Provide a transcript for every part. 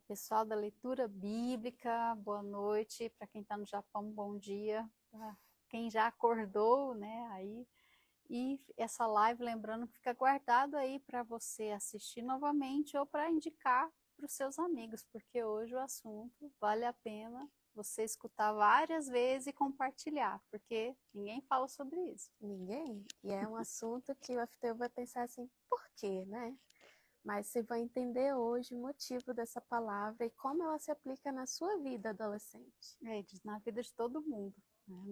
Pessoal da leitura bíblica, boa noite. Para quem está no Japão, bom dia. Para quem já acordou, né? Aí. E essa live, lembrando que fica guardado aí para você assistir novamente ou para indicar para os seus amigos, porque hoje o assunto vale a pena você escutar várias vezes e compartilhar, porque ninguém fala sobre isso. Ninguém. E é um assunto que o FTU vai pensar assim, por quê, né? Mas você vai entender hoje o motivo dessa palavra e como ela se aplica na sua vida adolescente. Na vida de todo mundo, né?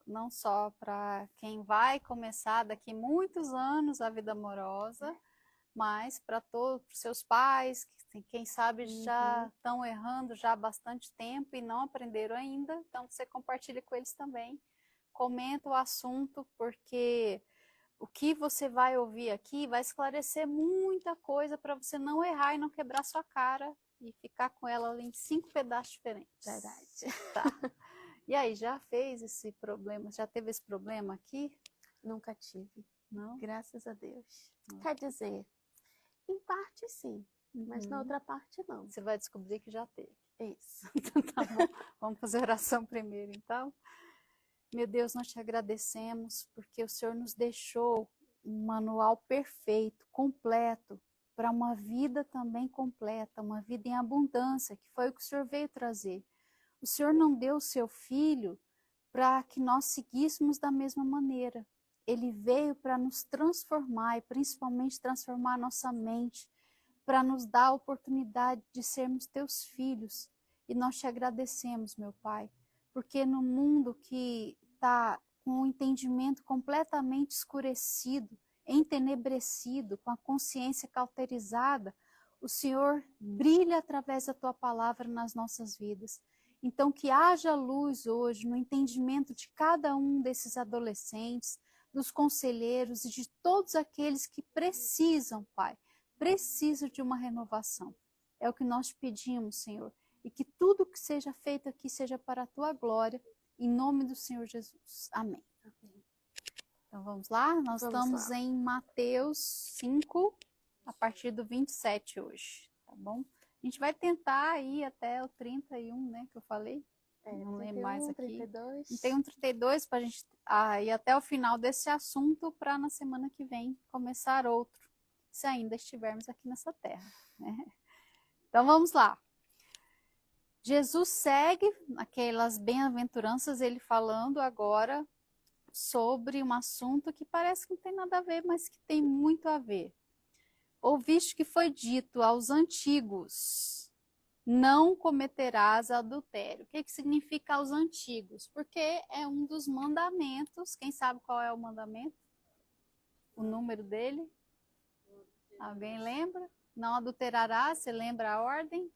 Não só para quem vai começar daqui muitos anos a vida amorosa, mas para todos os seus pais, que quem sabe já estão errando já há bastante tempo e não aprenderam ainda, então você compartilha com eles também. Comenta o assunto, porque o que você vai ouvir aqui vai esclarecer muita coisa para você não errar e não quebrar sua cara e ficar com ela em 5 pedaços diferentes. Verdade. Tá. E aí, já fez esse problema? Já teve esse problema aqui? Nunca tive. Não? Graças a Deus. Não. Quer dizer, em parte sim, mas na outra parte não. Você vai descobrir que já teve. Isso. Então tá bom. Vamos fazer oração primeiro, então. Meu Deus, nós te agradecemos porque o Senhor nos deixou um manual perfeito, completo, para uma vida também completa, uma vida em abundância, que foi o que o Senhor veio trazer. O Senhor não deu o seu Filho para que nós seguíssemos da mesma maneira. Ele veio para nos transformar e principalmente transformar a nossa mente, para nos dar a oportunidade de sermos teus filhos. E nós te agradecemos, meu Pai, porque no mundo que está com o entendimento completamente escurecido, entenebrecido, com a consciência cauterizada, o Senhor brilha através da tua palavra nas nossas vidas. Então, que haja luz hoje no entendimento de cada um desses adolescentes, dos conselheiros e de todos aqueles que precisam, Pai, precisam de uma renovação. É o que nós pedimos, Senhor, e que tudo que seja feito aqui seja para a tua glória, em nome do Senhor Jesus. Amém. Então vamos lá? Nós estamos em Mateus 5, a partir do 27 hoje, tá bom? A gente vai tentar ir até o 31, né, que eu falei. Não lembro mais aqui. 32. Tem um 32 para a gente ir até o final desse assunto, para na semana que vem começar outro, se ainda estivermos aqui nessa terra, né? Então vamos lá. Jesus segue aquelas bem-aventuranças, ele falando agora sobre um assunto que parece que não tem nada a ver, mas que tem muito a ver. Ouviste que foi dito aos antigos: não cometerás adultério. O que significa aos antigos? Porque é um dos mandamentos. Quem sabe qual é o mandamento? O número dele? Alguém lembra? Não adulterarás, você lembra a ordem?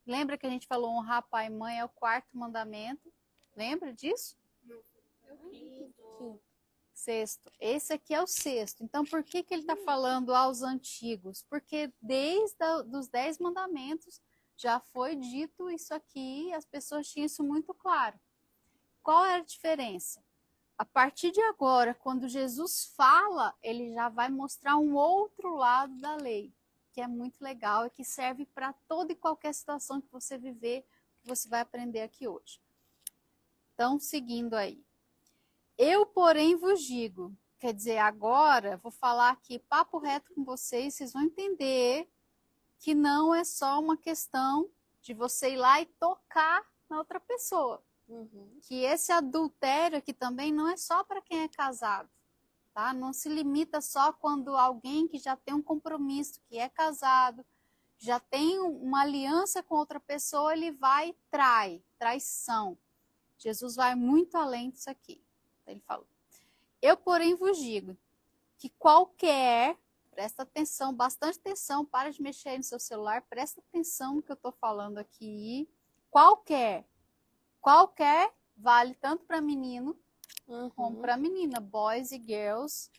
Lembra que a gente falou honrar pai e mãe é o 4º mandamento? Lembra disso? Quinto. 6º. Esse aqui é o 6º. Então, por que ele está falando aos antigos? Porque desde os 10 mandamentos já foi dito isso aqui, as pessoas tinham isso muito claro. Qual é a diferença? A partir de agora, quando Jesus fala, ele já vai mostrar um outro lado da lei, que é muito legal e que serve para toda e qualquer situação que você viver, que você vai aprender aqui hoje. Então, seguindo aí. Eu, porém, vos digo, quer dizer, agora vou falar aqui papo reto com vocês vão entender que não é só uma questão de você ir lá e tocar na outra pessoa. Que esse adultério aqui também não é só para quem é casado, tá? Não se limita só quando alguém que já tem um compromisso, que é casado, já tem uma aliança com outra pessoa, ele vai e trai, traição. Jesus vai muito além disso aqui. Ele falou: eu, porém, vos digo que qualquer, presta atenção, bastante atenção, para de mexer aí no seu celular, presta atenção no que eu estou falando aqui. Qualquer, vale tanto para menino como para menina, boys e girls,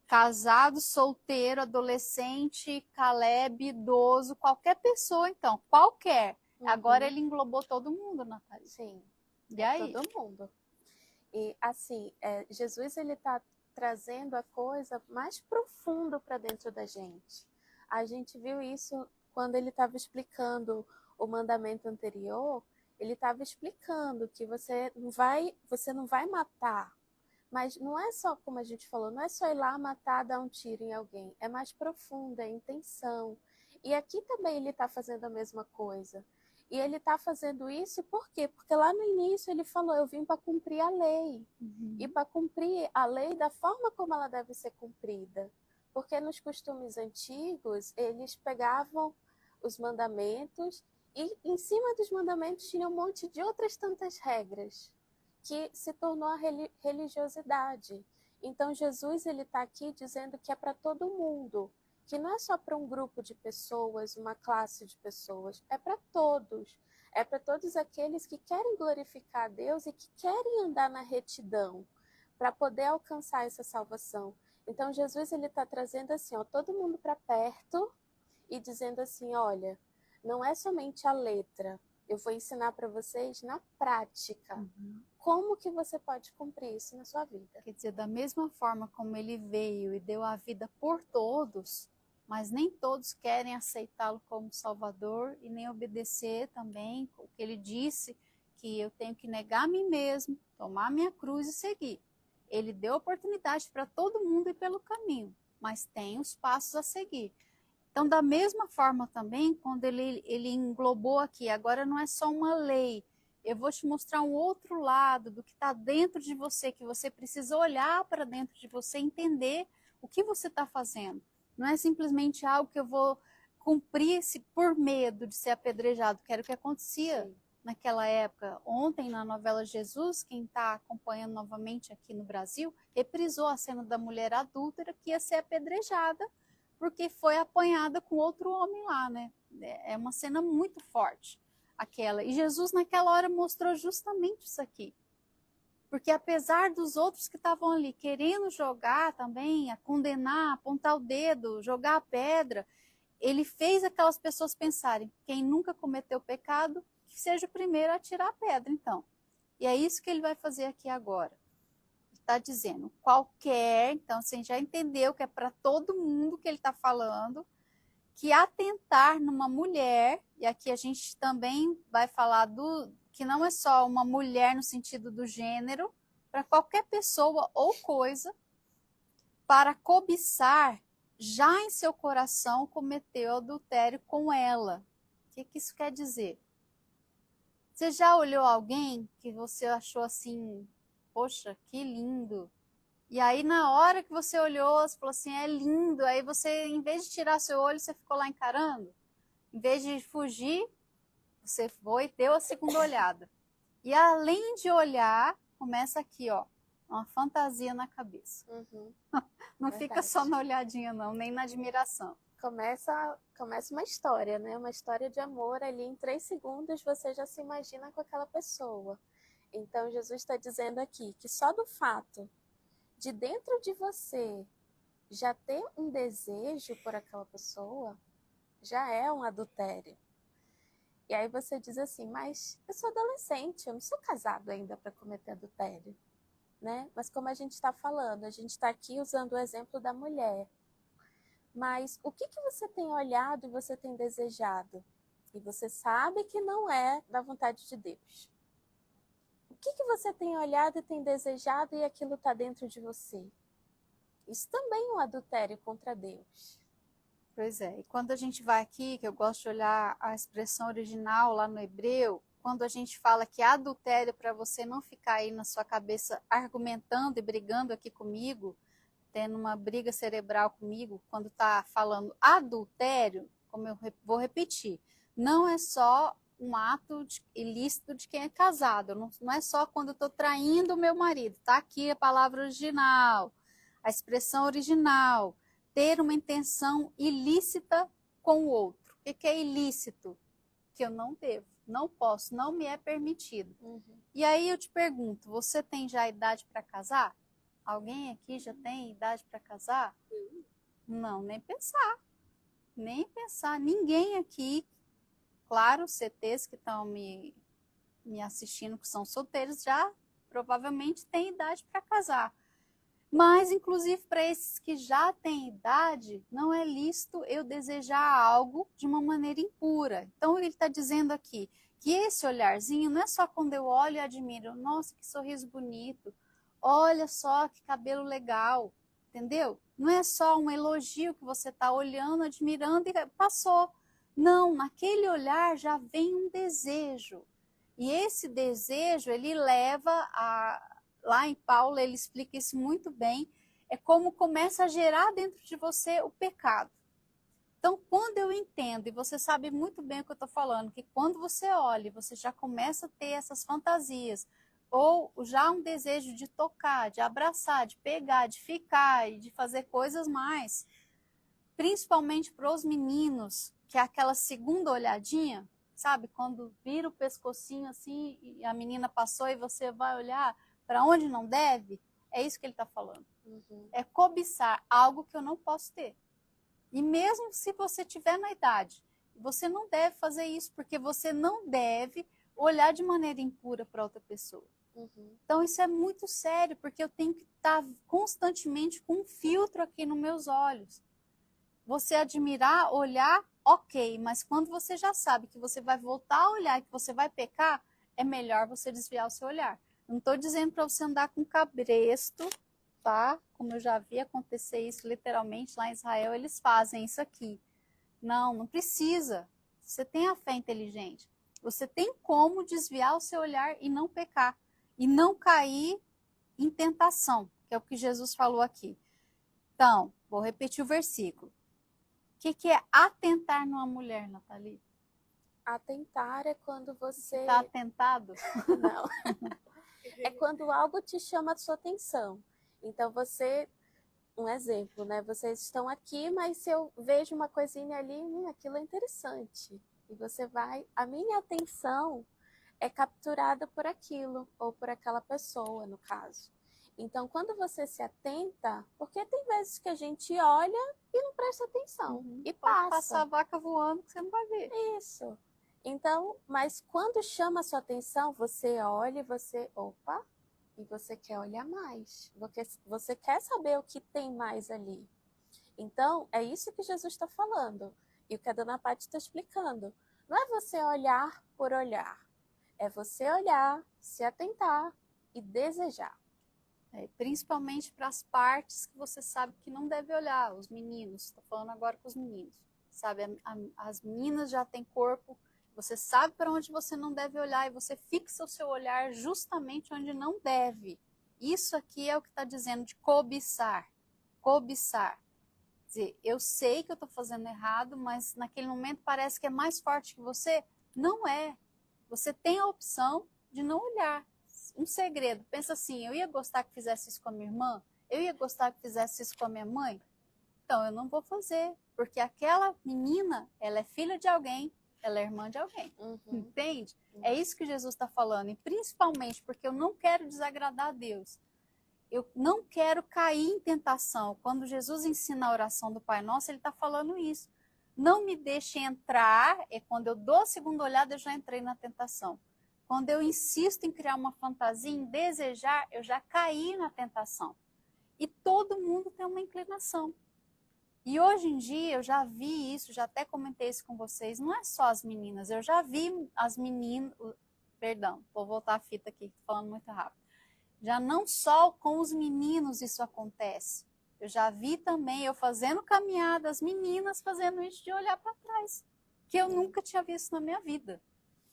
casado, solteiro, adolescente, Caleb, idoso, qualquer pessoa, então, qualquer. Agora ele englobou todo mundo, Natália. Sim, E aí? todo mundo. E assim, Jesus ele está trazendo a coisa mais profunda para dentro da gente. A gente viu isso quando ele estava explicando o mandamento anterior, ele estava explicando que você não vai matar. Mas não é só, como a gente falou, não é só ir lá matar, dar um tiro em alguém. É mais profunda, é a intenção. E aqui também ele está fazendo a mesma coisa. E ele está fazendo isso por quê? Porque lá no início ele falou, eu vim para cumprir a lei. E para cumprir a lei da forma como ela deve ser cumprida. Porque nos costumes antigos, eles pegavam os mandamentos e em cima dos mandamentos tinha um monte de outras tantas regras que se tornou a religiosidade. Então Jesus ele está aqui dizendo que é para todo mundo, que não é só para um grupo de pessoas, uma classe de pessoas, é para todos. É para todos aqueles que querem glorificar a Deus e que querem andar na retidão para poder alcançar essa salvação. Então Jesus ele está trazendo assim, ó, todo mundo para perto e dizendo assim, olha, não é somente a letra, eu vou ensinar para vocês na prática como que você pode cumprir isso na sua vida. Quer dizer, da mesma forma como ele veio e deu a vida por todos, mas nem todos querem aceitá-lo como Salvador e nem obedecer também o que ele disse, que eu tenho que negar a mim mesmo, tomar minha cruz e seguir. Ele deu oportunidade para todo mundo ir pelo caminho, mas tem os passos a seguir. Então, da mesma forma também, quando ele englobou aqui, agora não é só uma lei, eu vou te mostrar um outro lado do que está dentro de você, que você precisa olhar para dentro de você e entender o que você está fazendo. Não é simplesmente algo que eu vou cumprir por medo de ser apedrejado, que era o que acontecia naquela época. Ontem, na novela Jesus, quem está acompanhando novamente aqui no Brasil, reprisou a cena da mulher adúltera que ia ser apedrejada, porque foi apanhada com outro homem lá, né? É uma cena muito forte, aquela. E Jesus, naquela hora, mostrou justamente isso aqui. Porque apesar dos outros que estavam ali querendo jogar também, a condenar, apontar o dedo, jogar a pedra, ele fez aquelas pessoas pensarem, quem nunca cometeu pecado, que seja o primeiro a tirar a pedra, então. E é isso que ele vai fazer aqui agora. Está dizendo qualquer, então você já entendeu que é para todo mundo que ele está falando, que atentar numa mulher, e aqui a gente também vai falar que não é só uma mulher no sentido do gênero, para qualquer pessoa ou coisa, para cobiçar, já em seu coração cometeu adultério com ela. O que isso quer dizer? Você já olhou alguém que você achou assim, poxa, que lindo. E aí, na hora que você olhou, você falou assim, é lindo. Aí você, em vez de tirar seu olho, você ficou lá encarando. Em vez de fugir, você foi e deu a segunda olhada. E além de olhar, começa aqui, ó, uma fantasia na cabeça. Não Verdade. fica só na olhadinha, não, nem na admiração. Começa uma história, né? Uma história de amor ali. Em 3 segundos você já se imagina com aquela pessoa. Então Jesus está dizendo aqui que só do fato de dentro de você já ter um desejo por aquela pessoa, já é um adultério. E aí você diz assim, mas eu sou adolescente, eu não sou casado ainda para cometer adultério, né? Mas como a gente está falando, a gente está aqui usando o exemplo da mulher. Mas o que você tem olhado e você tem desejado? E você sabe que não é da vontade de Deus. O que você tem olhado e tem desejado e aquilo está dentro de você? Isso também é um adultério contra Deus. Pois é, e quando a gente vai aqui, que eu gosto de olhar a expressão original lá no hebreu, quando a gente fala que adultério, para você não ficar aí na sua cabeça argumentando e brigando aqui comigo, tendo uma briga cerebral comigo, quando está falando adultério, como eu vou repetir, não é só um ato ilícito de quem é casado, não é só quando eu estou traindo o meu marido, está aqui a palavra original, a expressão original, ter uma intenção ilícita com o outro. O que é ilícito? Que eu não devo, não posso, não me é permitido. E aí eu te pergunto, você tem já idade para casar? Alguém aqui já tem idade para casar? Não, nem pensar. Nem pensar. Ninguém aqui, claro, CTs que estão me assistindo, que são solteiros, já provavelmente tem idade para casar. Mas, inclusive, para esses que já têm idade, não é lícito eu desejar algo de uma maneira impura. Então, ele está dizendo aqui que esse olharzinho não é só quando eu olho e admiro, nossa, que sorriso bonito, olha só que cabelo legal, entendeu? Não é só um elogio que você está olhando, admirando e passou. Não, naquele olhar já vem um desejo. E esse desejo, ele leva a... Lá em Paulo, ele explica isso muito bem. É como começa a gerar dentro de você o pecado. Então, quando eu entendo, e você sabe muito bem o que eu estou falando, que quando você olha, você já começa a ter essas fantasias, ou já um desejo de tocar, de abraçar, de pegar, de ficar e de fazer coisas mais, principalmente para os meninos, que é aquela segunda olhadinha, sabe? Quando vira o pescocinho assim e a menina passou e você vai olhar para onde não deve, é isso que ele está falando. É cobiçar algo que eu não posso ter. E mesmo se você tiver na idade, você não deve fazer isso, porque você não deve olhar de maneira impura para outra pessoa. Então isso é muito sério, porque eu tenho que estar constantemente com um filtro aqui nos meus olhos. Você admirar, olhar, ok, mas quando você já sabe que você vai voltar a olhar e que você vai pecar, é melhor você desviar o seu olhar. Não estou dizendo para você andar com cabresto, tá? Como eu já vi acontecer isso literalmente lá em Israel, eles fazem isso aqui. Não, não precisa. Você tem a fé inteligente. Você tem como desviar o seu olhar e não pecar. E não cair em tentação, que é o que Jesus falou aqui. Então, vou repetir o versículo. O que é atentar numa mulher, Nathalie? Atentar é quando você... Está atentado? Não. É quando algo te chama a sua atenção. Então você, um exemplo, né? Vocês estão aqui, mas se eu vejo uma coisinha ali, aquilo é interessante. E você vai, a minha atenção é capturada por aquilo, ou por aquela pessoa, no caso. Então, quando você se atenta, porque tem vezes que a gente olha e não presta atenção, e Pode passar a vaca voando que você não vai ver. Isso. Então, mas quando chama a sua atenção, você olha e você, opa, e você quer olhar mais. Você quer saber o que tem mais ali. Então, é isso que Jesus está falando. E o que a Dona Paty está explicando. Não é você olhar por olhar. É você olhar, se atentar e desejar. Principalmente para as partes que você sabe que não deve olhar. Os meninos, estou falando agora com os meninos. Sabe, as meninas já têm corpo, você sabe para onde você não deve olhar e você fixa o seu olhar justamente onde não deve. Isso aqui é o que está dizendo de cobiçar. Cobiçar. Quer dizer, eu sei que eu estou fazendo errado, mas naquele momento parece que é mais forte que você. Não é. Você tem a opção de não olhar. Um segredo, pensa assim, eu ia gostar que fizesse isso com a minha irmã? Eu ia gostar que fizesse isso com a minha mãe? Então, eu não vou fazer, porque aquela menina, ela é filha de alguém, ela é irmã de alguém, entende? É isso que Jesus está falando, e principalmente porque eu não quero desagradar a Deus. Eu não quero cair em tentação. Quando Jesus ensina a oração do Pai Nosso, ele está falando isso. Não me deixe entrar, é quando eu dou a segunda olhada, eu já entrei na tentação. Quando eu insisto em criar uma fantasia, em desejar, eu já caí na tentação. E todo mundo tem uma inclinação. E hoje em dia eu já vi isso, já até comentei isso com vocês, não é só as meninas, eu já vi as meninas, perdão, vou voltar a fita aqui, tô falando muito rápido. Já não só com os meninos isso acontece. Eu já vi também eu fazendo caminhada, as meninas fazendo isso de olhar para trás, que eu nunca tinha visto na minha vida.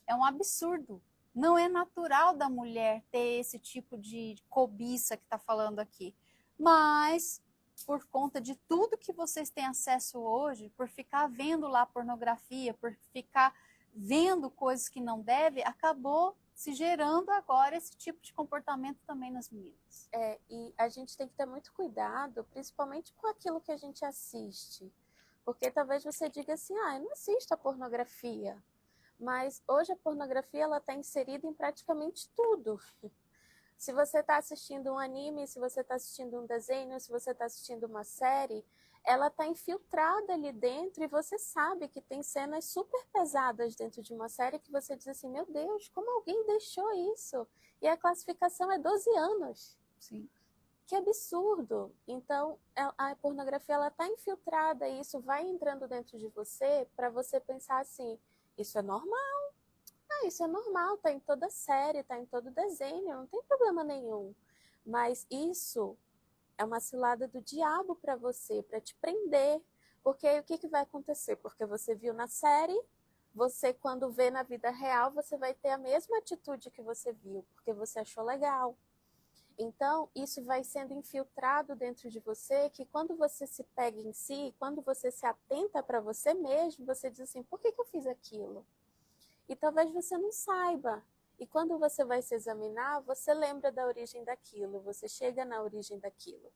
É um absurdo. Não é natural da mulher ter esse tipo de cobiça que está falando aqui. Mas, por conta de tudo que vocês têm acesso hoje, por ficar vendo lá pornografia, por ficar vendo coisas que não deve, acabou se gerando agora esse tipo de comportamento também nas meninas. E a gente tem que ter muito cuidado, principalmente com aquilo que a gente assiste. Porque talvez você diga assim, eu não assisto a pornografia. Mas hoje a pornografia está inserida em praticamente tudo. Se você está assistindo um anime, se você está assistindo um desenho, se você está assistindo uma série, ela está infiltrada ali dentro e você sabe que tem cenas super pesadas dentro de uma série que você diz assim, meu Deus, como alguém deixou isso? E a classificação é 12 anos. Sim. que absurdo. Então, a pornografia ela está infiltrada e isso vai entrando dentro de você para você pensar assim, isso é normal. Ah, isso é normal, tá em toda série, tá em todo desenho, não tem problema nenhum. Mas isso é uma cilada do diabo para você, para te prender. Porque aí o que vai acontecer? Porque você viu na série, você quando vê na vida real, você vai ter a mesma atitude que você viu, porque você achou legal. Então, isso vai sendo infiltrado dentro de você, que quando você se pega em si, quando você se atenta para você mesmo, você diz assim, por que eu fiz aquilo? E talvez você não saiba. E quando você vai se examinar, você lembra da origem daquilo, você chega na origem daquilo.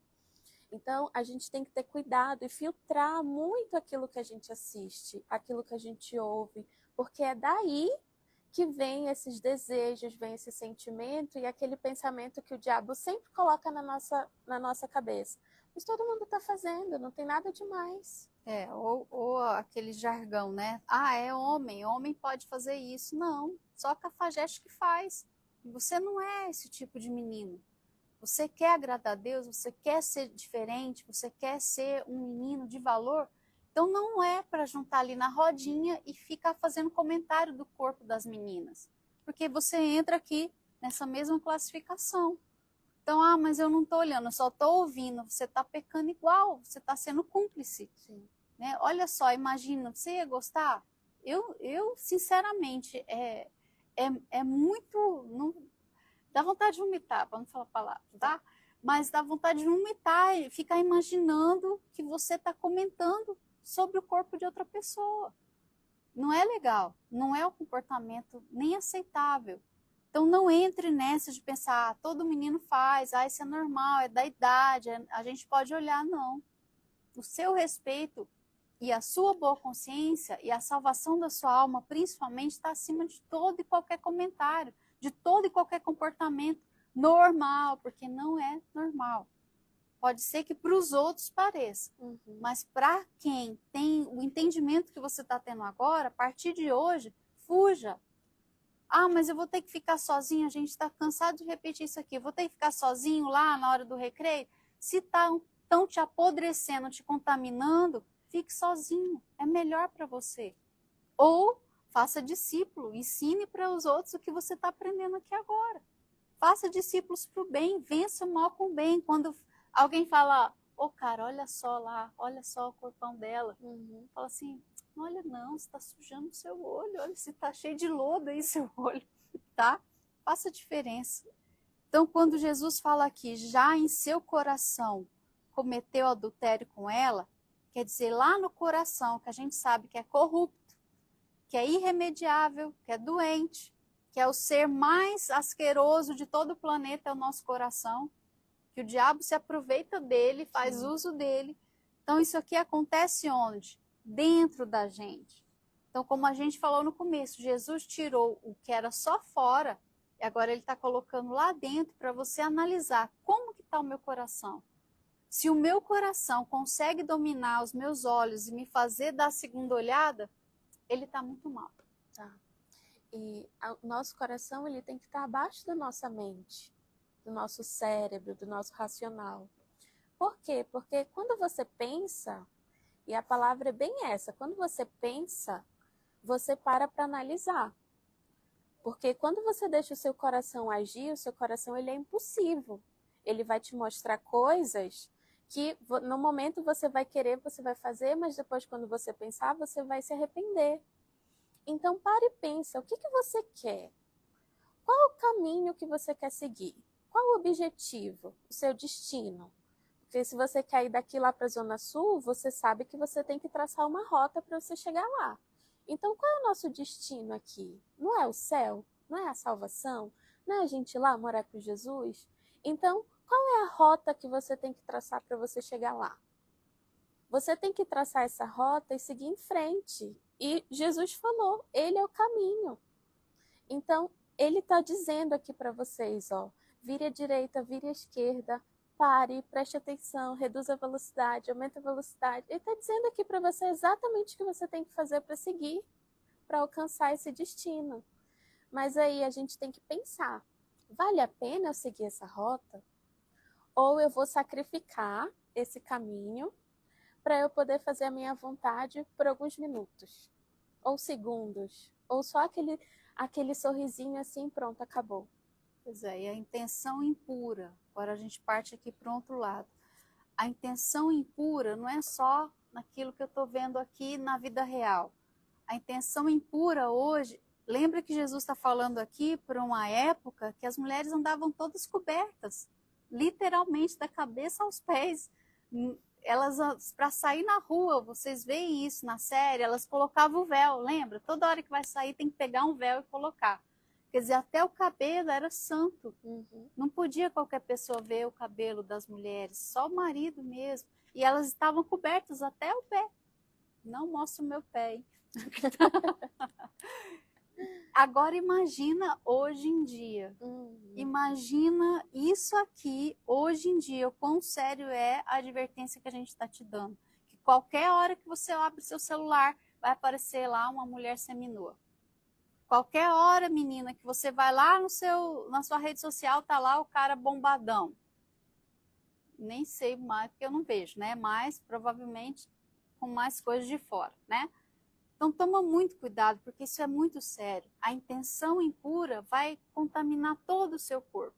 Então, a gente tem que ter cuidado e filtrar muito aquilo que a gente assiste, aquilo que a gente ouve, porque é daí que vem esses desejos, vem esse sentimento e aquele pensamento que o diabo sempre coloca na nossa cabeça. Mas todo mundo está fazendo, não tem nada demais. Ou aquele jargão, né? Ah, é homem, homem pode fazer isso. Não, só a cafajeste que faz. Você não é esse tipo de menino. Você quer agradar a Deus, você quer ser diferente, você quer ser um menino de valor. Então não é para juntar ali na rodinha e ficar fazendo comentário do corpo das meninas. Porque você entra aqui nessa mesma classificação. Então, mas eu não estou olhando, eu só estou ouvindo. Você está pecando igual, você está sendo cúmplice. Sim. Né? Olha só, imagina, você ia gostar? Eu sinceramente, é muito... Não, dá vontade de vomitar, para não falar palavra, tá? Mas dá vontade de vomitar e ficar imaginando que você está comentando sobre o corpo de outra pessoa. Não é legal, não é um comportamento nem aceitável. Então não entre nessa de pensar, todo menino faz, isso é normal, é da idade, a gente pode olhar, não. O seu respeito e a sua boa consciência e a salvação da sua alma, principalmente, está acima de todo e qualquer comentário, de todo e qualquer comportamento normal, porque não é normal. Pode ser que para os outros pareça, mas para quem tem o entendimento que você está tendo agora, a partir de hoje, fuja. Mas eu vou ter que ficar sozinho, a gente está cansado de repetir isso aqui, eu vou ter que ficar sozinho lá na hora do recreio? Se estão te apodrecendo, te contaminando, fique sozinho, é melhor para você. Ou faça discípulo, ensine para os outros o que você está aprendendo aqui agora. Faça discípulos para o bem, vença o mal com o bem. Quando alguém fala, cara, olha só lá, olha só o corpão dela. Fala assim, olha não, você está sujando o seu olho, olha se está cheio de lodo aí seu olho, tá? Faça diferença. Então, quando Jesus fala aqui, já em seu coração cometeu adultério com ela, quer dizer, lá no coração, que a gente sabe que é corrupto, que é irremediável, que é doente, que é o ser mais asqueroso de todo o planeta, é o nosso coração, que o diabo se aproveita dele, faz uso dele. Então, isso aqui acontece onde? Dentro da gente. Então, como a gente falou no começo, Jesus tirou o que era só fora, e agora ele está colocando lá dentro para você analisar como que está o meu coração. Se o meu coração consegue dominar os meus olhos e me fazer dar a segunda olhada, ele está muito mal. Tá. E o nosso coração ele tem que estar abaixo da nossa mente, do nosso cérebro, do nosso racional. Por quê? Porque quando você pensa, e a palavra é bem essa, quando você pensa, você para analisar. Porque quando você deixa o seu coração agir, o seu coração ele é impulsivo. Ele vai te mostrar coisas que no momento você vai querer, você vai fazer, mas depois quando você pensar, você vai se arrepender. Então pare e pensa, o que você quer? Qual é o caminho que você quer seguir? Qual o objetivo, o seu destino? Porque se você quer ir daqui lá para a Zona Sul, você sabe que você tem que traçar uma rota para você chegar lá. Então, qual é o nosso destino aqui? Não é o céu? Não é a salvação? Não é a gente ir lá morar com Jesus? Então, qual é a rota que você tem que traçar para você chegar lá? Você tem que traçar essa rota e seguir em frente. E Jesus falou, ele é o caminho. Então, ele está dizendo aqui para vocês, vire à direita, vire à esquerda, pare, preste atenção, reduza a velocidade, aumenta a velocidade. Ele está dizendo aqui para você exatamente o que você tem que fazer para seguir, para alcançar esse destino. Mas aí a gente tem que pensar, vale a pena eu seguir essa rota? ou eu vou sacrificar esse caminho para eu poder fazer a minha vontade por alguns minutos, ou segundos, ou só aquele sorrisinho assim, pronto, acabou. Pois é, e a intenção impura. Agora a gente parte aqui para o outro lado. A intenção impura não é só naquilo que eu estou vendo aqui na vida real. A intenção impura hoje, lembra que Jesus está falando aqui por uma época que as mulheres andavam todas cobertas, literalmente da cabeça aos pés. Elas, para sair na rua, vocês veem isso na série, elas colocavam o véu, lembra? Toda hora que vai sair tem que pegar um véu e colocar. Quer dizer, até o cabelo era santo. Não podia qualquer pessoa ver o cabelo das mulheres, só o marido mesmo. E elas estavam cobertas até o pé. Não mostro o meu pé, hein? Agora imagina hoje em dia. Imagina isso aqui hoje em dia. O quão sério é a advertência que a gente está te dando. Que qualquer hora que você abre seu celular, vai aparecer lá uma mulher seminua. Qualquer hora, menina, que você vai lá na sua rede social, tá lá o cara bombadão. Nem sei mais, porque eu não vejo, né? Mas provavelmente com mais coisas de fora, né? Então toma muito cuidado, porque isso é muito sério. A intenção impura vai contaminar todo o seu corpo.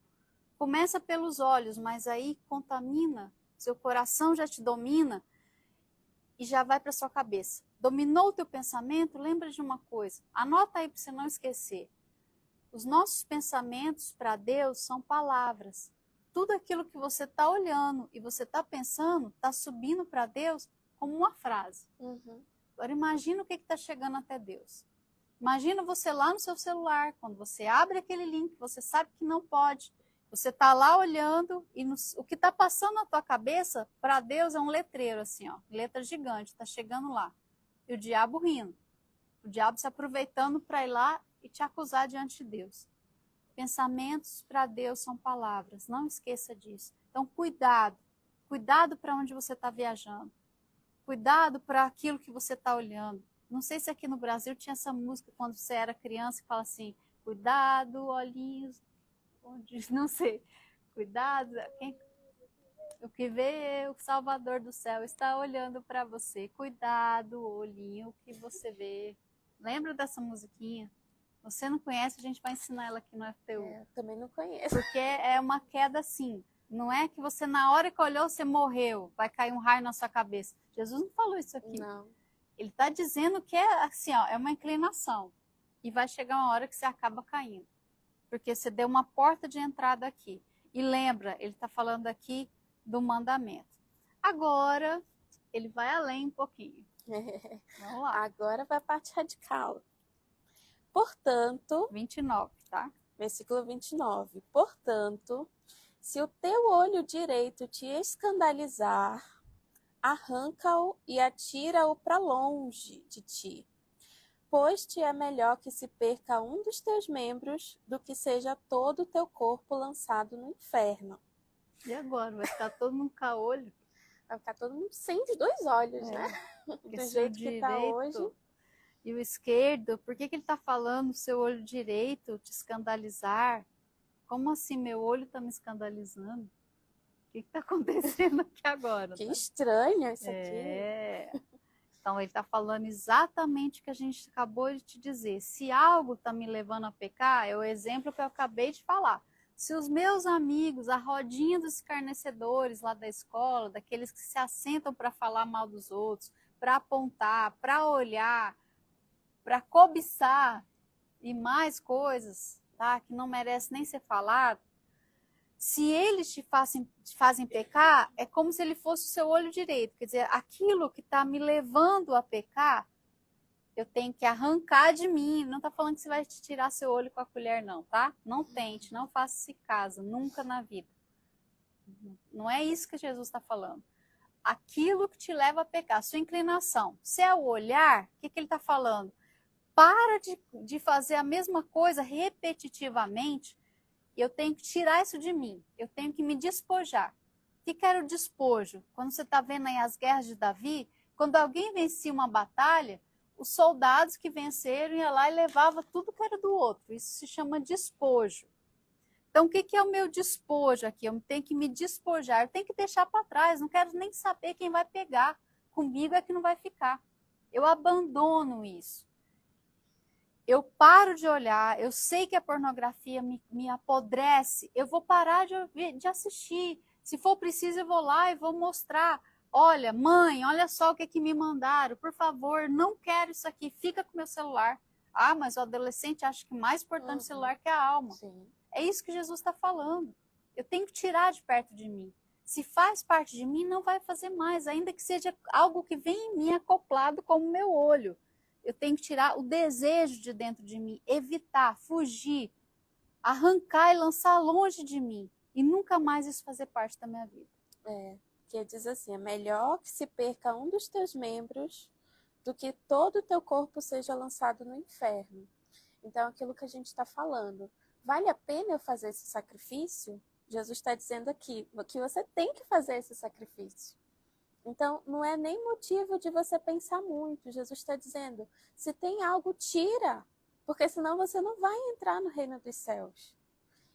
Começa pelos olhos, mas aí contamina, seu coração já te domina e já vai para sua cabeça. Dominou o teu pensamento? Lembra de uma coisa. Anota aí para você não esquecer. Os nossos pensamentos para Deus são palavras. Tudo aquilo que você está olhando e você está pensando, está subindo para Deus como uma frase. Agora imagina o que está chegando até Deus. Imagina você lá no seu celular, quando você abre aquele link, você sabe que não pode. Você está lá olhando e o que está passando na tua cabeça, para Deus é um letreiro assim, ó, letra gigante, está chegando lá. E o diabo rindo. O diabo se aproveitando para ir lá e te acusar diante de Deus. Pensamentos para Deus são palavras, não esqueça disso. Então cuidado, cuidado para onde você está viajando. Cuidado para aquilo que você está olhando. Não sei se aqui no Brasil tinha essa música quando você era criança que fala assim, cuidado, olhinhos, não sei, cuidado, o que vê o Salvador do céu está olhando para você. Cuidado, olhinho, o que você vê. Lembra dessa musiquinha? Você não conhece, a gente vai ensinar ela aqui no FTU. Eu também não conheço. Porque é uma queda assim. Não é que você, na hora que olhou, você morreu, vai cair um raio na sua cabeça. Jesus não falou isso aqui. Não. Ele está dizendo que é assim, ó, é uma inclinação. E vai chegar uma hora que você acaba caindo. Porque você deu uma porta de entrada aqui. E lembra, ele está falando aqui do mandamento. Agora, ele vai além um pouquinho. Vamos lá. Agora vai a parte radical. Portanto, 29, tá? Versículo 29. Portanto, se o teu olho direito te escandalizar, arranca-o e atira-o para longe de ti. Pois te é melhor que se perca um dos teus membros do que seja todo o teu corpo lançado no inferno. E agora? Vai ficar todo mundo com olho? Vai ficar todo mundo sem os dois olhos, né? Do jeito que está hoje. E o esquerdo, por que ele está falando seu olho direito te escandalizar? Como assim meu olho está me escandalizando? O que está acontecendo aqui agora? Que estranho isso aqui. Então ele está falando exatamente o que a gente acabou de te dizer. Se algo está me levando a pecar, é o exemplo que eu acabei de falar. Se os meus amigos, a rodinha dos escarnecedores lá da escola, daqueles que se assentam para falar mal dos outros, para apontar, para olhar, para cobiçar e mais coisas, tá? Que não merece nem ser falado. Se eles te fazem pecar, é como se ele fosse o seu olho direito. Quer dizer, aquilo que está me levando a pecar, eu tenho que arrancar de mim. Não está falando que você vai te tirar seu olho com a colher, não, tá? Não tente, não faça esse caso, nunca na vida. Não é isso que Jesus está falando. Aquilo que te leva a pecar, sua inclinação. Se é o olhar, o que ele está falando? Para de fazer a mesma coisa repetitivamente. Eu tenho que tirar isso de mim. Eu tenho que me despojar. O que era o despojo? Quando você está vendo aí as guerras de Davi, quando alguém vencia uma batalha, os soldados que venceram iam lá e levavam tudo que era do outro. Isso se chama despojo. Então, o que, que é o meu despojo aqui? Eu tenho que me despojar, eu tenho que deixar para trás, não quero nem saber quem vai pegar. Comigo é que não vai ficar. Eu abandono isso. Eu paro de olhar, eu sei que a pornografia me apodrece, eu vou parar de assistir. Se for preciso, eu vou lá e vou mostrar. Olha, mãe, olha só o que, que me mandaram. Por favor, não quero isso aqui, fica com meu celular. Ah, mas o adolescente acha que mais importante o celular que a alma. Sim. É isso que Jesus está falando. Eu tenho que tirar de perto de mim. Se faz parte de mim, não vai fazer mais, ainda que seja algo que vem em mim acoplado como meu olho. Eu tenho que tirar o desejo de dentro de mim, evitar, fugir, arrancar e lançar longe de mim. E nunca mais isso fazer parte da minha vida. Que diz assim, é melhor que se perca um dos teus membros do que todo o teu corpo seja lançado no inferno. Então, aquilo que a gente está falando, vale a pena eu fazer esse sacrifício? Jesus está dizendo aqui que você tem que fazer esse sacrifício. Então, não é nem motivo de você pensar muito. Jesus está dizendo, se tem algo, tira, porque senão você não vai entrar no reino dos céus.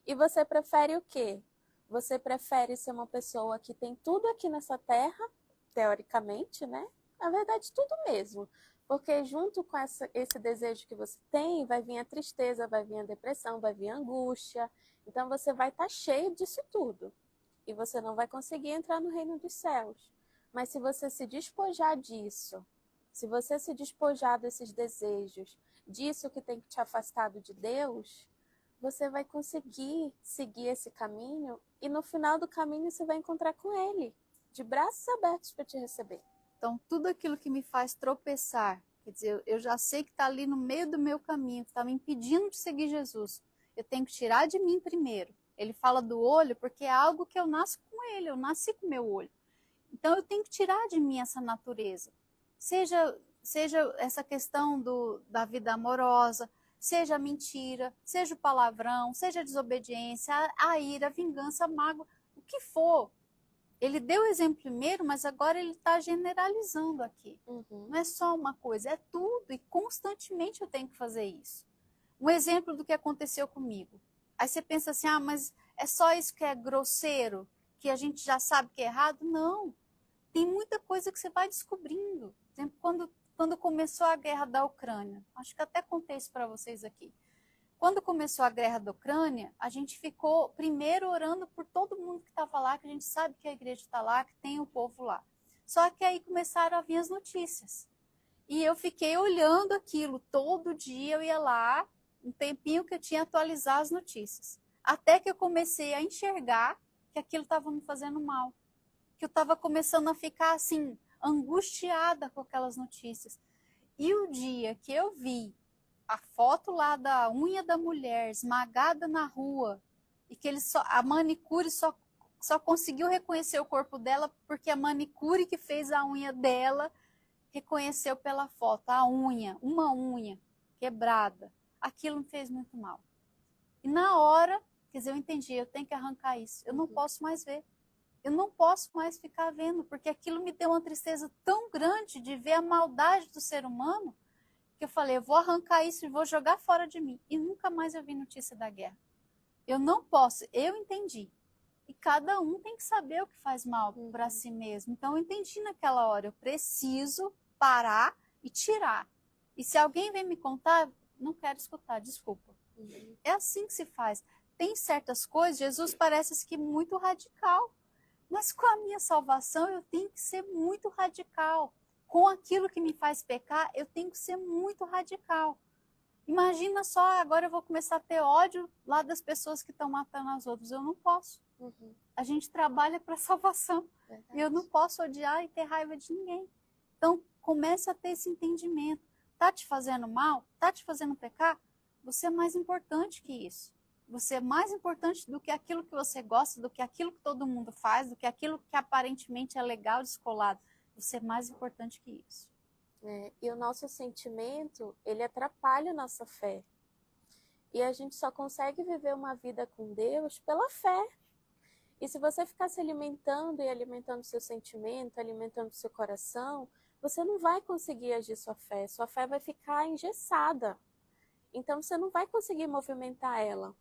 E você prefere o quê? Você prefere ser uma pessoa que tem tudo aqui nessa terra, teoricamente, né? Na verdade, tudo mesmo. Porque junto com esse desejo que você tem, vai vir a tristeza, vai vir a depressão, vai vir a angústia. Então, você vai estar cheio disso tudo. E você não vai conseguir entrar no reino dos céus. Mas se você se despojar disso, se você se despojar desses desejos, disso que tem te afastado de Deus, você vai conseguir seguir esse caminho e no final do caminho você vai encontrar com Ele, de braços abertos para te receber. Então, tudo aquilo que me faz tropeçar, quer dizer, eu já sei que está ali no meio do meu caminho, que está me impedindo de seguir Jesus, eu tenho que tirar de mim primeiro. Ele fala do olho porque é algo que eu nasço com ele, eu nasci com meu olho. Então, eu tenho que tirar de mim essa natureza. Seja essa questão da vida amorosa, seja a mentira, seja o palavrão, seja a desobediência, a ira, a vingança, a mágoa, o que for. Ele deu o exemplo primeiro, mas agora ele está generalizando aqui. Não é só uma coisa, é tudo. E constantemente eu tenho que fazer isso. Um exemplo do que aconteceu comigo. Aí você pensa assim, ah, mas é só isso que é grosseiro? Que a gente já sabe que é errado? Não. Tem muita coisa que você vai descobrindo. Por exemplo, quando começou a guerra da Ucrânia, acho que até contei isso para vocês aqui. Quando começou a guerra da Ucrânia, a gente ficou primeiro orando por todo mundo que estava lá, que a gente sabe que a igreja está lá, que tem o povo lá. Só que aí começaram a vir as notícias. E eu fiquei olhando aquilo todo dia, eu ia lá, um tempinho que eu tinha atualizar as notícias. Até que eu comecei a enxergar que aquilo estava me fazendo mal. Que eu estava começando a ficar assim, angustiada com aquelas notícias. E o dia que eu vi a foto lá da unha da mulher esmagada na rua e que a manicure só conseguiu reconhecer o corpo dela porque a manicure que fez a unha dela reconheceu pela foto a unha, uma unha quebrada. Aquilo me fez muito mal. E na hora, quer dizer, eu entendi, eu tenho que arrancar isso. Eu não posso mais ver. Eu não posso mais ficar vendo, porque aquilo me deu uma tristeza tão grande de ver a maldade do ser humano, que eu falei, eu vou arrancar isso e vou jogar fora de mim. E nunca mais eu vi notícia da guerra. Eu não posso, eu entendi. E cada um tem que saber o que faz mal para si mesmo. Então eu entendi naquela hora, eu preciso parar e tirar. E se alguém vem me contar, não quero escutar, desculpa. É assim que se faz. Tem certas coisas, Jesus parece que muito radical. Mas com a minha salvação eu tenho que ser muito radical. Com aquilo que me faz pecar, eu tenho que ser muito radical. Imagina só, agora eu vou começar a ter ódio lá das pessoas que estão matando as outras. Eu não posso. A gente trabalha para a salvação. E eu não posso odiar e ter raiva de ninguém. Então, comece a ter esse entendimento. Tá te fazendo mal? Tá te fazendo pecar? Você é mais importante que isso. Você é mais importante do que aquilo que você gosta, do que aquilo que todo mundo faz, do que aquilo que aparentemente é legal, descolado. Você é mais importante que isso. E o nosso sentimento, ele atrapalha a nossa fé. E a gente só consegue viver uma vida com Deus pela fé. E se você ficar se alimentando e alimentando seu sentimento, alimentando seu coração, você não vai conseguir agir sua fé. Sua fé vai ficar engessada. Então você não vai conseguir movimentar ela.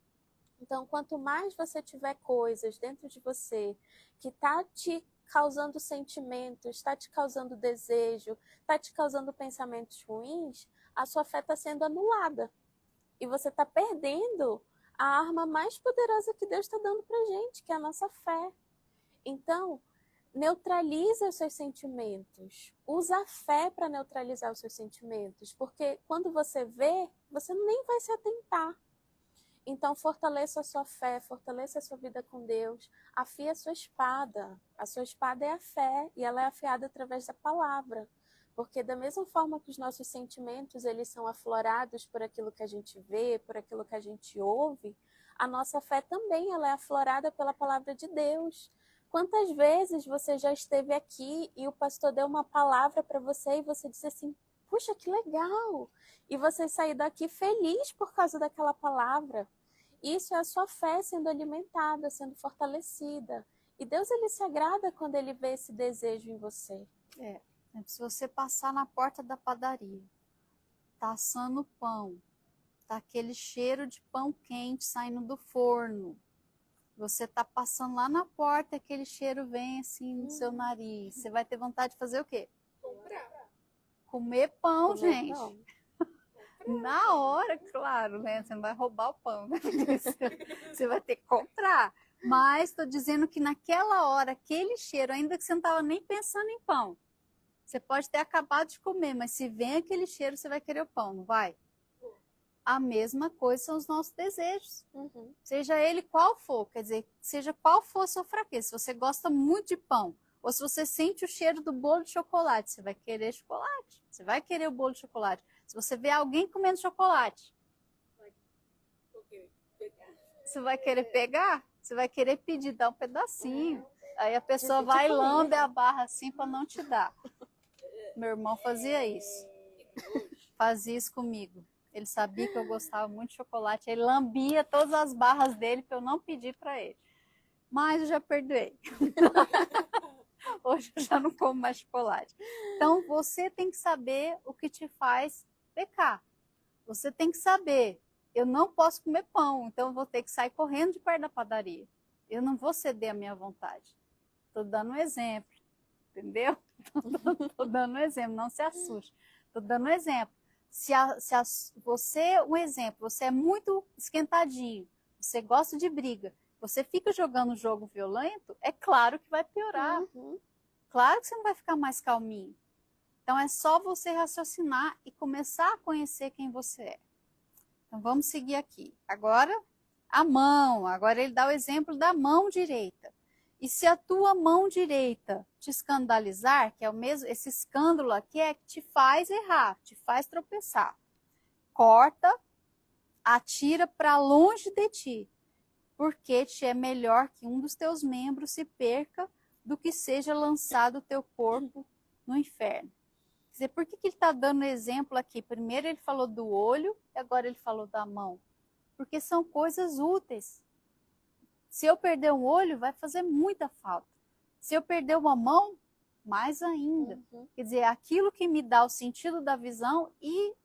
Então, quanto mais você tiver coisas dentro de você que está te causando sentimentos, está te causando desejo, está te causando pensamentos ruins, a sua fé está sendo anulada. E você está perdendo a arma mais poderosa que Deus está dando para gente, que é a nossa fé. Então, neutraliza os seus sentimentos. Usa a fé para neutralizar os seus sentimentos. Porque quando você vê, você nem vai se atentar. Então, fortaleça a sua fé, fortaleça a sua vida com Deus. Afie a sua espada. A sua espada é a fé e ela é afiada através da palavra. Porque da mesma forma que os nossos sentimentos eles são aflorados por aquilo que a gente vê, por aquilo que a gente ouve, a nossa fé também ela é aflorada pela palavra de Deus. Quantas vezes você já esteve aqui e o pastor deu uma palavra para você e você disse assim, puxa, que legal! E você sair daqui feliz por causa daquela palavra. Isso é a sua fé sendo alimentada, sendo fortalecida. E Deus ele se agrada quando ele vê esse desejo em você. Se você passar na porta da padaria, tá assando pão, tá aquele cheiro de pão quente saindo do forno, você tá passando lá na porta, aquele cheiro vem assim no seu nariz, você vai ter vontade de fazer o quê? Comprar. Comer pão, Comer gente. pão. Na hora, claro, né? Você não vai roubar o pão, né? Você vai ter que comprar. Mas estou dizendo que naquela hora, aquele cheiro, ainda que você não estava nem pensando em pão, você pode ter acabado de comer, mas se vem aquele cheiro, você vai querer o pão, não vai? A mesma coisa são os nossos desejos. Uhum. Seja ele qual for, quer dizer, seja qual for a sua fraqueza. Se você gosta muito de pão, ou se você sente o cheiro do bolo de chocolate, você vai querer chocolate. Você vai querer o bolo de chocolate. Se você vê alguém comendo chocolate, você vai querer pegar? Você vai querer pedir, dar um pedacinho. Aí a pessoa vai e lambe a barra assim para não te dar. Meu irmão fazia isso. Fazia isso comigo. Ele sabia que eu gostava muito de chocolate. Ele lambia todas as barras dele para eu não pedir para ele. Mas eu já perdoei. Hoje eu já não como mais chocolate. Então você tem que saber o que te faz pecar. Você tem que saber, eu não posso comer pão, então eu vou ter que sair correndo de perto da padaria. Eu não vou ceder à minha vontade. Estou dando um exemplo, entendeu? Estou dando um exemplo, não se assuste. Estou dando um exemplo. Você, um exemplo, você é muito esquentadinho, você gosta de briga, você fica jogando jogo violento, é claro que vai piorar. Uhum. Claro que você não vai ficar mais calminho. Então é só você raciocinar e começar a conhecer quem você é. Então vamos seguir aqui. Agora, a mão. Agora ele dá o exemplo da mão direita. E se a tua mão direita te escandalizar, que é o mesmo, esse escândalo aqui é que te faz errar, te faz tropeçar. Corta, atira para longe de ti, porque te é melhor que um dos teus membros se perca do que seja lançado o teu corpo no inferno. Quer dizer, por que ele está dando exemplo aqui? Primeiro ele falou do olho e agora ele falou da mão. Porque são coisas úteis. Se eu perder um olho, vai fazer muita falta. Se eu perder uma mão, mais ainda. Uhum. Quer dizer, aquilo que me dá o sentido da visão e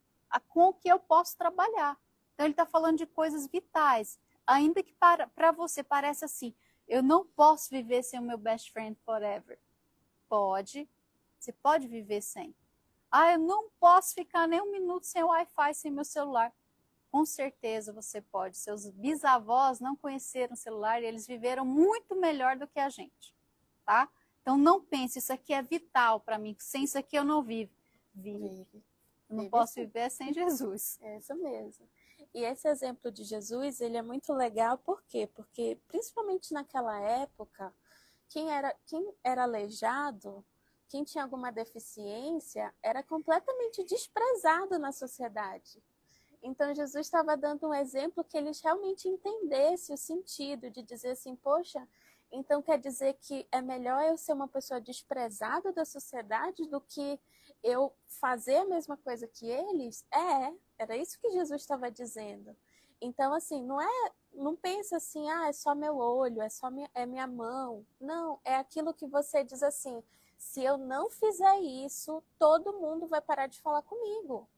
com o que eu posso trabalhar. Então ele está falando de coisas vitais. Ainda que para você pareça assim, eu não posso viver sem o meu best friend forever. Pode. Você pode viver sem. Eu não posso ficar nem um minuto sem o Wi-Fi, sem meu celular. Com certeza você pode. Seus bisavós não conheceram celular e eles viveram muito melhor do que a gente, tá? Então não pense, isso aqui é vital para mim, sem isso aqui eu não vivo. Vive. Eu não posso viver sem Jesus. É isso mesmo. E esse exemplo de Jesus, ele é muito legal, por quê? Porque, principalmente naquela época, quem era aleijado, quem tinha alguma deficiência, era completamente desprezado na sociedade. Então, Jesus estava dando um exemplo que eles realmente entendessem o sentido de dizer assim, poxa, então quer dizer que é melhor eu ser uma pessoa desprezada da sociedade do que eu fazer a mesma coisa que eles? Era isso que Jesus estava dizendo. Então, assim, não pensa assim, é só meu olho, é minha mão. Não, é aquilo que você diz assim, se eu não fizer isso, todo mundo vai parar de falar comigo.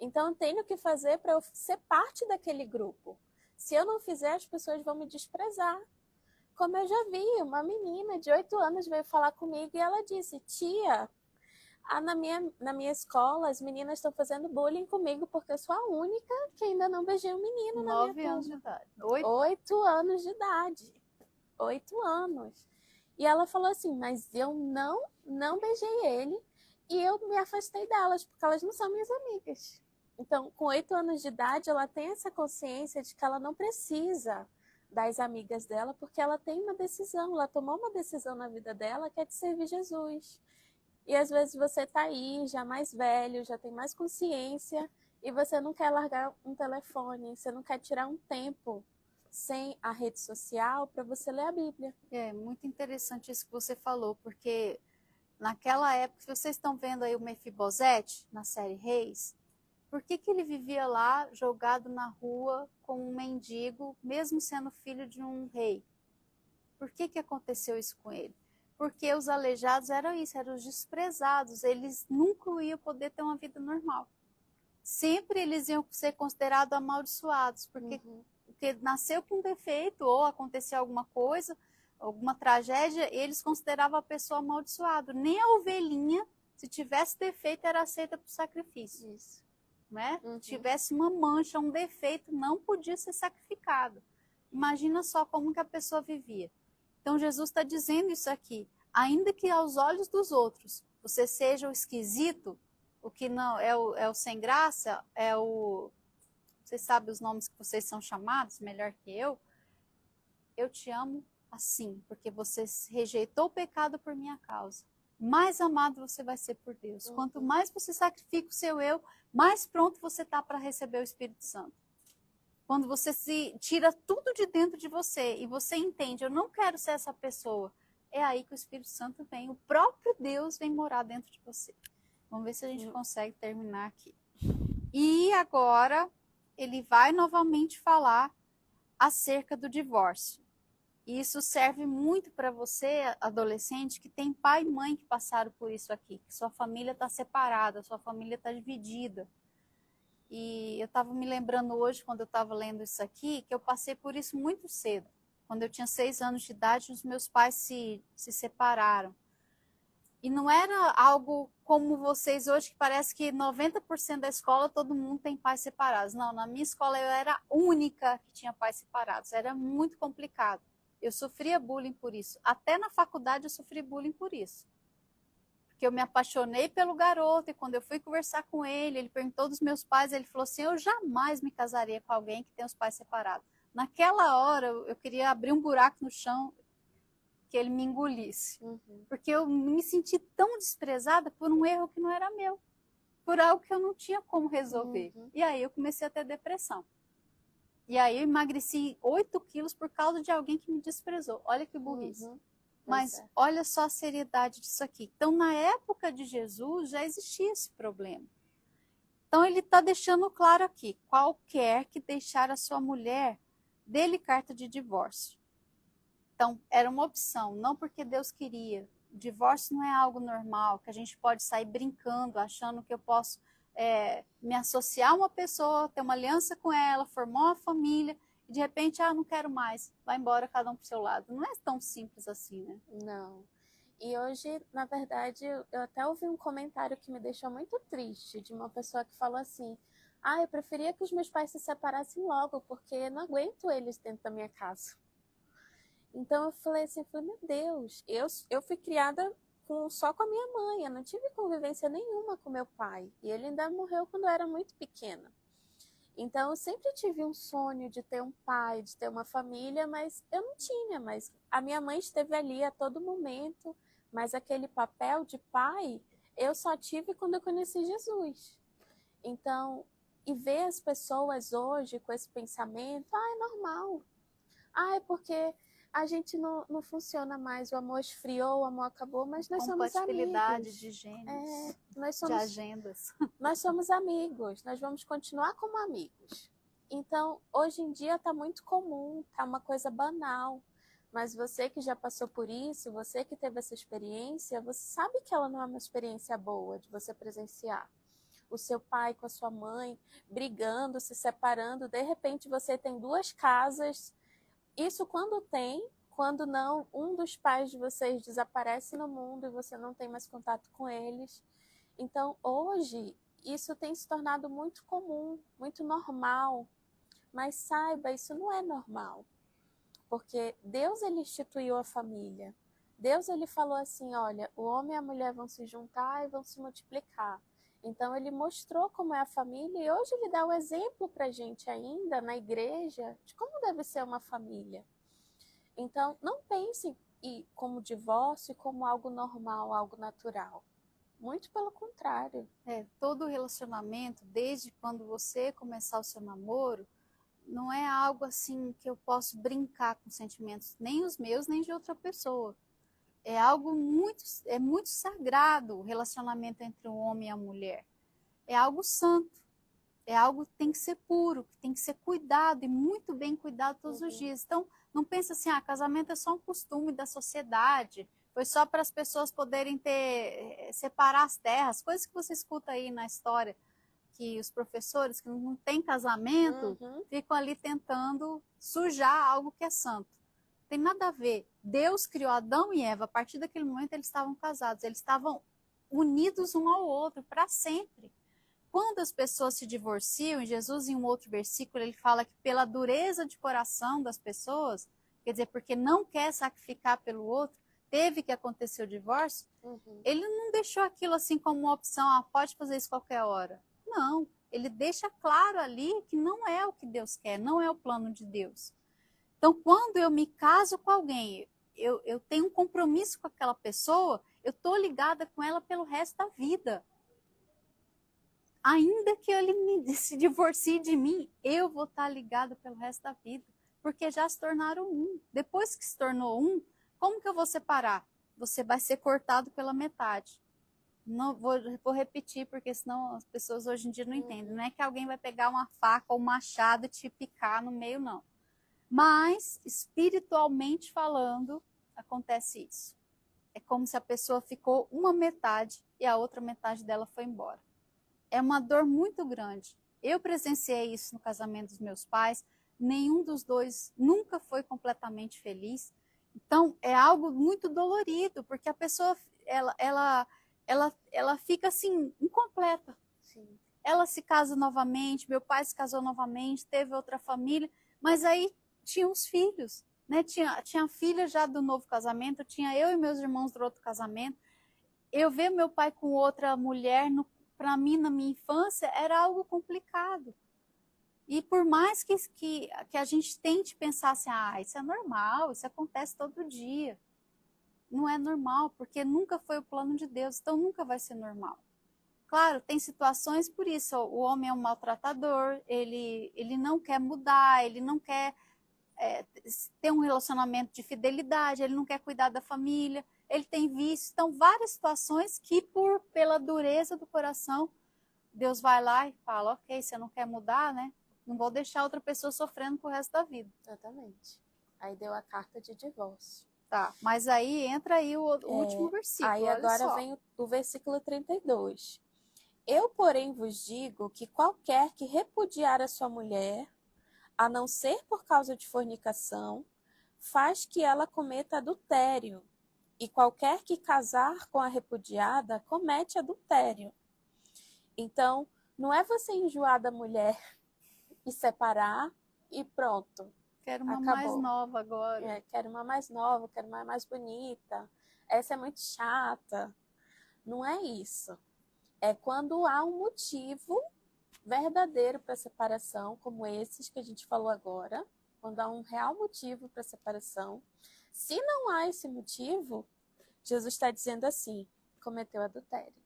Então, eu tenho que fazer para eu ser parte daquele grupo. Se eu não fizer, as pessoas vão me desprezar. Como eu já vi, uma menina de 8 anos veio falar comigo e ela disse, tia, na minha escola as meninas estão fazendo bullying comigo porque eu sou a única que ainda não beijei um menino na minha 9 anos de turma. idade. 8 anos de idade. 8 anos. E ela falou assim, mas eu não beijei ele e eu me afastei delas, porque elas não são minhas amigas. Então, com 8 anos de idade, ela tem essa consciência de que ela não precisa das amigas dela, porque ela tem uma decisão, ela tomou uma decisão na vida dela, que é de servir Jesus. E às vezes você tá aí, já mais velho, já tem mais consciência, e você não quer largar um telefone, você não quer tirar um tempo sem a rede social para você ler a Bíblia. É muito interessante isso que você falou, porque naquela época, se vocês estão vendo aí o Mefibosete na série Reis, por que ele vivia lá jogado na rua como um mendigo, mesmo sendo filho de um rei? Por que aconteceu isso com ele? Porque os aleijados eram isso, eram os desprezados, eles nunca iam poder ter uma vida normal. Sempre eles iam ser considerados amaldiçoados, porque nasceu com defeito ou aconteceu alguma coisa, alguma tragédia, eles consideravam a pessoa amaldiçoada. Nem a ovelhinha, se tivesse defeito, era aceita para o sacrifício. Isso. Né? Se tivesse uma mancha, um defeito, não podia ser sacrificado. Imagina só como que a pessoa vivia. Então Jesus está dizendo isso aqui. Ainda que aos olhos dos outros você seja o esquisito, o que não é o sem graça, vocês sabem os nomes que vocês são chamados, melhor que eu te amo assim, porque você rejeitou o pecado por minha causa. Mais amado você vai ser por Deus. Quanto mais você sacrifica o seu eu, mais pronto você está para receber o Espírito Santo. Quando você se tira tudo de dentro de você e você entende, eu não quero ser essa pessoa, é aí que o Espírito Santo vem, o próprio Deus vem morar dentro de você. Vamos ver se a gente consegue terminar aqui. E agora ele vai novamente falar acerca do divórcio. E isso serve muito para você, adolescente, que tem pai e mãe que passaram por isso aqui, que sua família está separada, sua família está dividida. E eu estava me lembrando hoje, quando eu estava lendo isso aqui, que eu passei por isso muito cedo. Quando eu tinha 6 anos de idade, os meus pais se separaram. E não era algo como vocês hoje, que parece que 90% da escola todo mundo tem pais separados. Não, na minha escola eu era a única que tinha pais separados. Era muito complicado. Eu sofria bullying por isso. Até na faculdade eu sofri bullying por isso. Porque eu me apaixonei pelo garoto e quando eu fui conversar com ele perguntou dos meus pais, ele falou assim, eu jamais me casaria com alguém que tem os pais separados. Naquela hora eu queria abrir um buraco no chão que ele me engolisse. Porque eu me senti tão desprezada por um erro que não era meu. Por algo que eu não tinha como resolver. E aí eu comecei a ter depressão. E aí eu emagreci 8 quilos por causa de alguém que me desprezou. Olha que burrice. Mas olha só a seriedade disso aqui. Então, na época de Jesus, já existia esse problema. Então, ele está deixando claro aqui, qualquer que deixar a sua mulher, dê-lhe carta de divórcio. Então, era uma opção, não porque Deus queria. O divórcio não é algo normal, que a gente pode sair brincando, achando que eu posso me associar a uma pessoa, ter uma aliança com ela, formar uma família, e de repente, não quero mais, vai embora cada um para o seu lado. Não é tão simples assim, né? Não. E hoje, na verdade, eu até ouvi um comentário que me deixou muito triste, de uma pessoa que falou assim, eu preferia que os meus pais se separassem logo, porque não aguento eles dentro da minha casa. Então eu falei assim, meu Deus, eu fui criada só com a minha mãe, eu não tive convivência nenhuma com meu pai. E ele ainda morreu quando eu era muito pequena. Então eu sempre tive um sonho de ter um pai, de ter uma família, mas eu não tinha. Mas a minha mãe esteve ali a todo momento, mas aquele papel de pai eu só tive quando eu conheci Jesus. Então, e ver as pessoas hoje com esse pensamento, é normal. É porque a gente não funciona mais, o amor esfriou, o amor acabou, mas nós somos amigos. Compatibilidade de gêneros, de agendas. Nós somos amigos, nós vamos continuar como amigos. Então, hoje em dia está muito comum, está uma coisa banal, mas você que já passou por isso, você que teve essa experiência, você sabe que ela não é uma experiência boa de você presenciar. o seu pai com a sua mãe, brigando, se separando, de repente você tem duas casas. Isso quando não, um dos pais de vocês desaparece no mundo e você não tem mais contato com eles. Então, hoje, isso tem se tornado muito comum, muito normal. Mas saiba, isso não é normal. Porque Deus, ele instituiu a família. Deus, ele falou assim, olha, o homem e a mulher vão se juntar e vão se multiplicar. Então, ele mostrou como é a família e hoje ele dá o exemplo para a gente ainda na igreja de como deve ser uma família. Então, não pense como divórcio como algo normal, algo natural. Muito pelo contrário. Todo relacionamento, desde quando você começar o seu namoro, não é algo assim que eu posso brincar com sentimentos, nem os meus, nem de outra pessoa. É algo muito sagrado o relacionamento entre o homem e a mulher. É algo santo. É algo que tem que ser puro, que tem que ser cuidado e muito bem cuidado todos os dias. Então, não pense assim, casamento é só um costume da sociedade, foi só para as pessoas poderem separar as terras, coisas que você escuta aí na história, que os professores que não têm casamento ficam ali tentando sujar algo que é santo. Não tem nada a ver. Deus criou Adão e Eva, a partir daquele momento eles estavam casados, eles estavam unidos um ao outro para sempre. Quando as pessoas se divorciam, Jesus em um outro versículo, ele fala que pela dureza de coração das pessoas, quer dizer, porque não quer sacrificar pelo outro, teve que acontecer o divórcio, ele não deixou aquilo assim como uma opção, pode fazer isso qualquer hora. Não, ele deixa claro ali que não é o que Deus quer, não é o plano de Deus. Então, quando eu me caso com alguém, eu tenho um compromisso com aquela pessoa, eu estou ligada com ela pelo resto da vida. Ainda que ele se divorcie de mim, eu vou estar ligada pelo resto da vida, porque já se tornaram um. Depois que se tornou um, como que eu vou separar? Você vai ser cortado pela metade. Não vou repetir, porque senão as pessoas hoje em dia não entendem. Não é que alguém vai pegar uma faca ou um machado e te picar no meio, não. Mas, espiritualmente falando, acontece isso. É como se a pessoa ficou uma metade e a outra metade dela foi embora. É uma dor muito grande. Eu presenciei isso no casamento dos meus pais. Nenhum dos dois nunca foi completamente feliz. Então, é algo muito dolorido, porque a pessoa, ela fica assim, incompleta. Sim. Ela se casa novamente, meu pai se casou novamente, teve outra família, mas aí tinha os filhos, né? Tinha filha já do novo casamento, tinha eu e meus irmãos do outro casamento. Eu ver meu pai com outra mulher, para mim, na minha infância, era algo complicado. E por mais que a gente tente pensar assim, isso é normal, isso acontece todo dia. Não é normal, porque nunca foi o plano de Deus, então nunca vai ser normal. Claro, tem situações, por isso, o homem é um maltratador, ele não quer mudar, ele não quer ter um relacionamento de fidelidade, ele não quer cuidar da família, ele tem vício. Então, várias situações que, pela dureza do coração, Deus vai lá e fala, ok, você não quer mudar, né? Não vou deixar outra pessoa sofrendo pro resto da vida. Exatamente. Aí deu a carta de divórcio. Tá, mas aí entra aí o último versículo. Aí agora vem o versículo 32. Eu, porém, vos digo que qualquer que repudiar a sua mulher, a não ser por causa de fornicação, faz que ela cometa adultério. E qualquer que casar com a repudiada, comete adultério. Então, não é você enjoar da mulher e separar e pronto. Quero uma acabou. Mais nova agora. Quero uma mais nova, quero uma mais bonita. Essa é muito chata. Não é isso. É quando há um motivo verdadeiro para a separação, como esses que a gente falou agora, quando há um real motivo para a separação. Se não há esse motivo, Jesus está dizendo assim, cometeu adultério.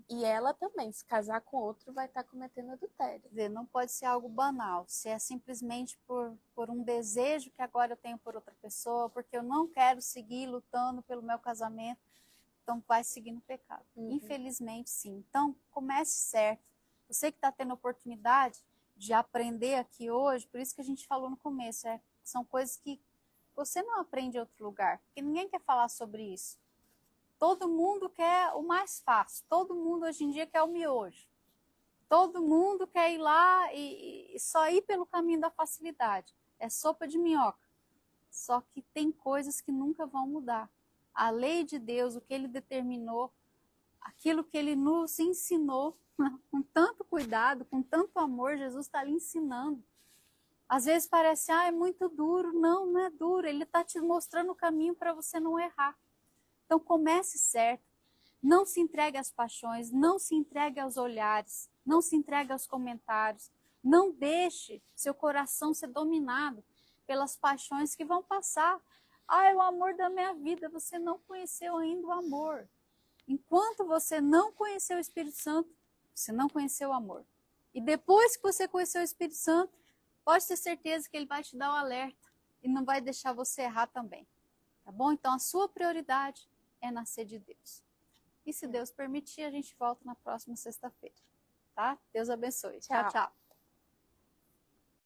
E ela também, se casar com outro, vai estar cometendo adultério. Quer dizer, não pode ser algo banal, se é simplesmente por um desejo que agora eu tenho por outra pessoa, porque eu não quero seguir lutando pelo meu casamento, então vai seguir no pecado. Infelizmente, sim. Então, comece certo. Você que está tendo a oportunidade de aprender aqui hoje, por isso que a gente falou no começo, são coisas que você não aprende em outro lugar, porque ninguém quer falar sobre isso. Todo mundo quer o mais fácil, todo mundo hoje em dia quer o miojo. Todo mundo quer ir lá e só ir pelo caminho da facilidade. É sopa de minhoca. Só que tem coisas que nunca vão mudar. A lei de Deus, o que ele determinou, aquilo que ele nos ensinou, com tanto cuidado, com tanto amor, Jesus está lhe ensinando. Às vezes parece, é muito duro. Não, não é duro. Ele está te mostrando o caminho para você não errar. Então comece certo. Não se entregue às paixões, não se entregue aos olhares, não se entregue aos comentários. Não deixe seu coração ser dominado pelas paixões que vão passar. É o amor da minha vida. Você não conheceu ainda o amor. Enquanto você não conheceu o Espírito Santo, você não conheceu o amor. E depois que você conheceu o Espírito Santo, pode ter certeza que ele vai te dar o alerta e não vai deixar você errar também. Tá bom? Então a sua prioridade é nascer de Deus. E se Deus permitir, a gente volta na próxima sexta-feira. Tá? Deus abençoe. Tchau, tchau.